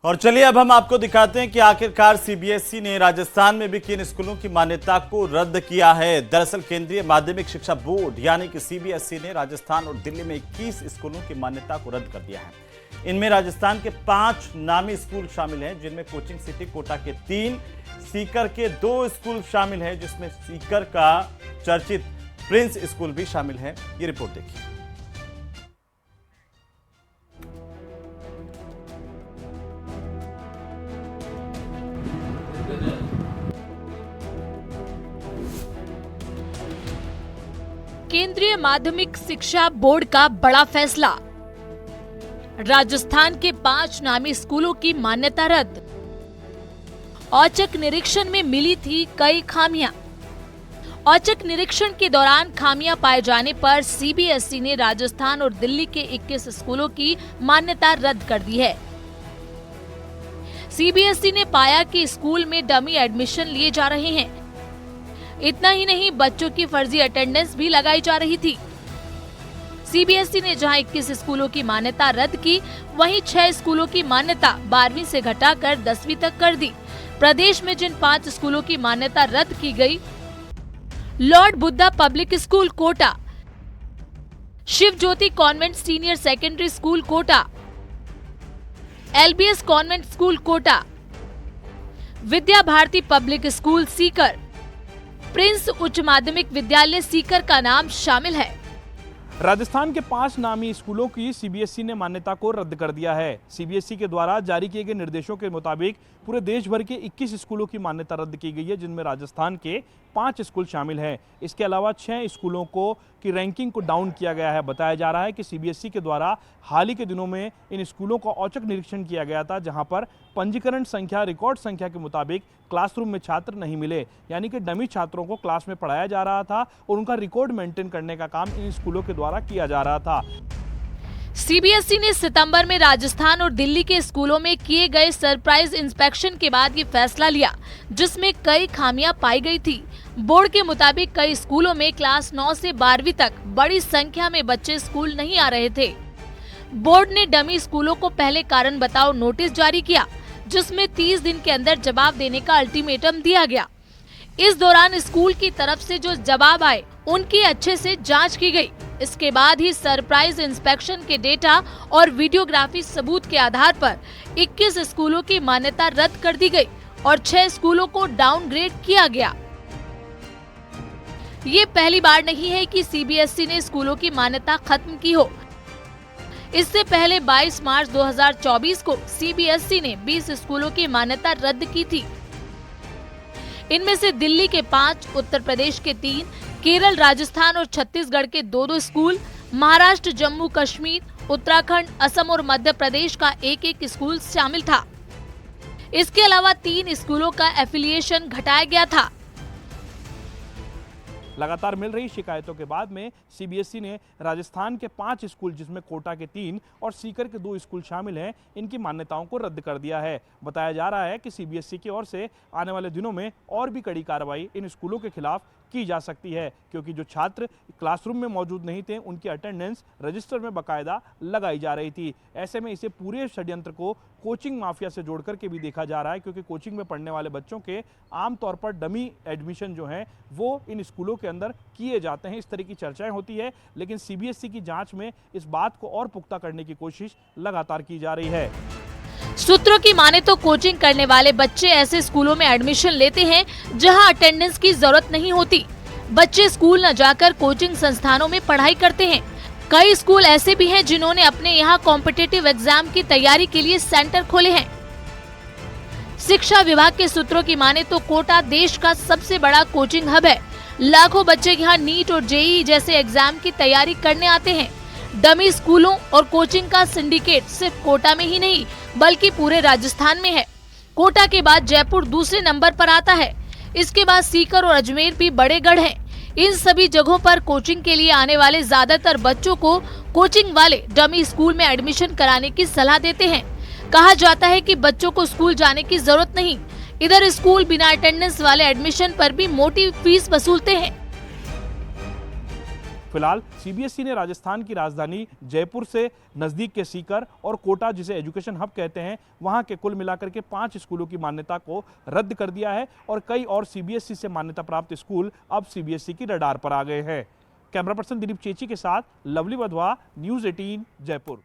और चलिए अब हम आपको दिखाते हैं कि आखिरकार सीबीएसई ने राजस्थान में भी किन स्कूलों की मान्यता को रद्द किया है। दरअसल केंद्रीय माध्यमिक शिक्षा बोर्ड यानी कि सीबीएसई ने राजस्थान और दिल्ली में 21 स्कूलों की मान्यता को रद्द कर दिया है। इनमें राजस्थान के 5 नामी स्कूल शामिल हैं, जिनमें कोचिंग सिटी कोटा के 3, सीकर के 2 स्कूल शामिल हैं, जिसमें सीकर का चर्चित प्रिंस स्कूल भी शामिल है। ये रिपोर्ट देखिए। केंद्रीय माध्यमिक शिक्षा बोर्ड का बड़ा फैसला। राजस्थान के 5 नामी स्कूलों की मान्यता रद्द। औचक निरीक्षण में मिली थी कई खामियां। औचक निरीक्षण के दौरान खामियां पाए जाने पर सीबीएसई ने राजस्थान और दिल्ली के 21 स्कूलों की मान्यता रद्द कर दी है। सीबीएसई ने पाया कि स्कूल में डमी एडमिशन लिए जा रहे हैं। इतना ही नहीं, बच्चों की फर्जी अटेंडेंस भी लगाई जा रही थी। सीबीएसई ने जहां 21 स्कूलों की मान्यता रद्द की, वहीं 6 स्कूलों की मान्यता 12वीं से घटाकर 10वीं तक कर दी। प्रदेश में जिन 5 स्कूलों की मान्यता रद्द की गई, Lord Buddha public school Kota, Shiv Jyoti convent senior secondary school Kota, LBS convent school Kota, Vidya Bharati public school Sikar, Prince उच्च माध्यमिक विद्यालय सीकर का नाम शामिल है। राजस्थान के 5 नामी स्कूलों की सीबीएसई ने मान्यता को रद्द कर दिया है। सीबीएसई के द्वारा जारी किए गए निर्देशों के मुताबिक पूरे देश भर के 21 स्कूलों की मान्यता रद्द की गई है, जिनमें राजस्थान के 5 स्कूल शामिल हैं। इसके अलावा 6 स्कूलों की रैंकिंग को डाउन किया गया है। बताया जा रहा है कि सीबीएसई के द्वारा हाल ही के दिनों में इन स्कूलों का औचक निरीक्षण किया गया था, जहां पर पंजीकरण संख्या रिकॉर्ड संख्या के मुताबिक क्लासरूम में छात्र नहीं मिले, यानी कि डमी छात्रों को क्लास में पढ़ाया जा रहा था और उनका रिकॉर्ड मेंटेन करने का काम इन स्कूलों के द्वारा किया जा रहा था। सीबीएसई ने सितंबर में राजस्थान और दिल्ली के स्कूलों में किए गए सरप्राइज इंस्पेक्शन के बाद ये फैसला लिया, जिसमें कई खामियां पाई गई थी। बोर्ड के मुताबिक कई स्कूलों में क्लास 9 से 12वीं तक बड़ी संख्या में बच्चे स्कूल नहीं आ रहे थे। बोर्ड ने डमी स्कूलों को पहले कारण बताओ नोटिस जारी किया, जिसमें 30 दिन के अंदर जवाब देने का अल्टीमेटम दिया गया। इस दौरान स्कूल की तरफ से जो जवाब आए, उनकी अच्छे से जांच की गई। इसके बाद ही सरप्राइज इंस्पेक्शन के डेटा और वीडियोग्राफी सबूत के आधार पर 21 स्कूलों की मान्यता रद्द कर दी गई और 6 स्कूलों को डाउनग्रेड किया गया। ये पहली बार नहीं है कि सीबीएसई ने स्कूलों की मान्यता खत्म की हो। इससे पहले 22 मार्च 2024 को सीबीएसई ने 20 स्कूलों की मान्यता रद्द की थी। इनमें से दिल्ली के 5, उत्तर प्रदेश के 3, केरल, राजस्थान और छत्तीसगढ़ के 2-2 स्कूल, महाराष्ट्र, जम्मू कश्मीर, उत्तराखंड, असम और मध्य प्रदेश का 1-1 स्कूल शामिल था। इसके अलावा 3 स्कूलों का एफिलिएशन घटाया गया था। लगातार मिल रही शिकायतों के बाद में सीबीएसई ने राजस्थान के 5 स्कूल, जिसमें कोटा के 3 और सीकर के 2 स्कूल शामिल हैं, इनकी मान्यताओं को रद्द कर दिया है। बताया जा रहा है कि सीबीएसई की ओर से आने वाले दिनों में और भी कड़ी कार्रवाई इन स्कूलों के खिलाफ की जा सकती है, क्योंकि जो छात्र क्लासरूम में मौजूद नहीं थे, उनकी अटेंडेंस रजिस्टर में बाकायदा लगाई जा रही थी। ऐसे में इसे पूरे षड्यंत्र को कोचिंग माफिया से जोड़ करके भी देखा जा रहा है, क्योंकि कोचिंग में पढ़ने वाले बच्चों के आमतौर पर डमी एडमिशन जो है वो इन स्कूलों के अंदर किए जाते हैं। इस तरह की चर्चाएं होती है, लेकिन सीबीएसई की जांच में इस बात को और पुख्ता करने की कोशिश लगातार की जा रही है। सूत्रों की माने तो कोचिंग करने वाले बच्चे ऐसे स्कूलों में एडमिशन लेते हैं जहां अटेंडेंस की जरूरत नहीं होती। बच्चे स्कूल न जाकर कोचिंग संस्थानों में पढ़ाई करते हैं। कई स्कूल ऐसे भी हैं जिन्होंने अपने यहाँ कॉम्पिटिटिव एग्जाम की तैयारी के लिए सेंटर खोले हैं। शिक्षा विभाग के सूत्रों की माने तो कोटा देश का सबसे बड़ा कोचिंग हब है। लाखों बच्चे यहाँ नीट और जेईई जैसे एग्जाम की तैयारी करने आते हैं। डमी स्कूलों और कोचिंग का सिंडिकेट सिर्फ कोटा में ही नहीं, बल्कि पूरे राजस्थान में है। कोटा के बाद जयपुर दूसरे नंबर पर आता है। इसके बाद सीकर और अजमेर भी बड़े गढ़ हैं। इन सभी जगहों पर कोचिंग के लिए आने वाले ज्यादातर बच्चों को कोचिंग वाले डमी स्कूल में एडमिशन कराने की सलाह देते हैं। कहा जाता है कि बच्चों को स्कूल जाने की जरूरत नहीं। इधर स्कूल बिना अटेंडेंस वाले एडमिशन पर भी मोटी फीस वसूलते हैं। फिलहाल सीबीएसई ने राजस्थान की राजधानी जयपुर से नजदीक के सीकर और कोटा, जिसे एजुकेशन हब कहते हैं, वहां के कुल मिलाकर के 5 स्कूलों की मान्यता को रद्द कर दिया है और कई और सीबीएसई से मान्यता प्राप्त स्कूल अब सीबीएसई की रडार पर आ गए हैं। कैमरा पर्सन दिलीप चेची के साथ लवली वधवा, न्यूज़ 18 जयपुर।